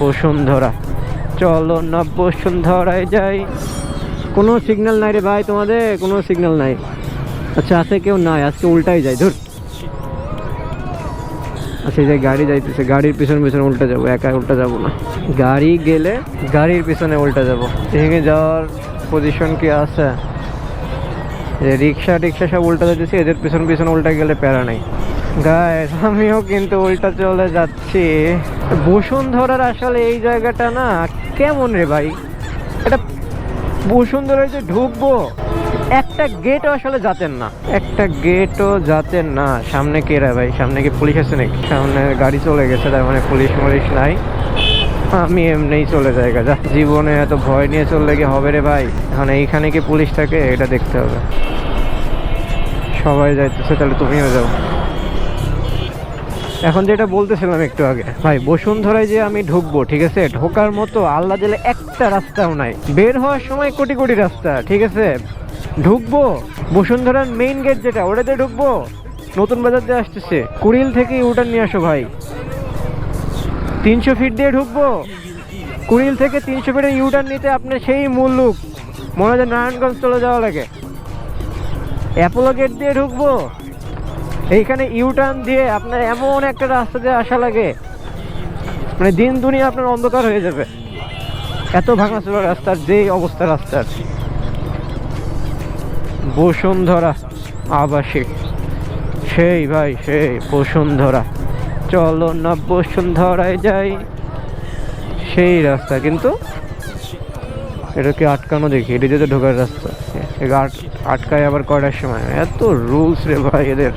বসুন্ধরা, চলো না বসুন্ধরায় যাই। কোনো সিগন্যাল নাই রে ভাই, তোমাদের কোনো সিগন্যাল নাই। আচ্ছা আছে, কেউ নাই আজকে, উল্টাই যায় ধর। আচ্ছা এই যে গাড়ি যাইতেছে, গাড়ির পিছনে পিছনে উল্টা যাবো, একা উল্টা যাবো না, গাড়ি গেলে গাড়ির পিছনে উল্টা যাবো। এখানে যাওয়ার পজিশন কি আছে? রিক্সা টিক্সা সব উল্টা যাচ্ছে, এদের পিছন পিছনে উল্টা গেলে প্যারা নেই। গাইস আমিও কিন্তু উল্টা চলে যাচ্ছি। বসুন্ধরার আসলে এই জায়গাটা না কেমন রে ভাই, এটা বসুন্ধরায় যে ঢুকবো একটা গেটও আসলে যাতেন না, একটা গেটও যাতেন না। সামনে কে রে ভাই, সামনে কি পুলিশ আছে নাকি? সামনে গাড়ি চলে গেছে, তার মানে পুলিশ মুলিশ নাই। আমি এমনিই চলে যাই, যা জীবনে এত ভয় নিয়ে চললে কি হবে রে ভাই। এখন এইখানে কি পুলিশ থাকে এটা দেখতে হবে। সবাই যাইতেছে, তাহলে তুমিও যাও। এখন যেটা বলতেছিলাম একটু আগে ভাই, বসুন্ধরায় যে আমি ঢুকবো, ঠিক আছে, ঢোকার মতো আল্লাহ দিলে একটা রাস্তাও নাই। বের হওয়ার সময় কোটি কোটি রাস্তা, ঠিক আছে। ঢুকবো বসুন্ধরার মেইন গেট যেটা, ওটাতে ঢুকবো। নতুন বাজার দিয়ে আসতেছে, কুড়িল থেকে ইউটার্ন নিয়ে আসো ভাই। 300 ফিট দিয়ে ঢুকবো, কুড়িল থেকে 300 ফিটের ইউটার্ন নিতে আপনার সেই মুল্লুক মনে হয় নারায়ণগঞ্জ চলে যাওয়া লাগে। অ্যাপোলো গেট দিয়ে ঢুকবো, এইখানে ইউটার্ন দিয়ে আপনার এমন একটা রাস্তা দিয়ে আসা লাগে, মানে দিন দুনিয়া আপনার অন্ধকার হয়ে যাবে। এত ভাঙাচোরা রাস্তার যে অবস্থা রাস্তার। বসুন্ধরা আবাসিক, সেই ভাই সেই বসুন্ধরা, চলো না বসুন্ধরায় যাই। সেই রাস্তা, কিন্তু এটাকে আটকানো দেখি, এটা যেতে ঢোকার রাস্তা। আটকায় আবার কয়টার সময়, এত রুলস রে ভাই এদের।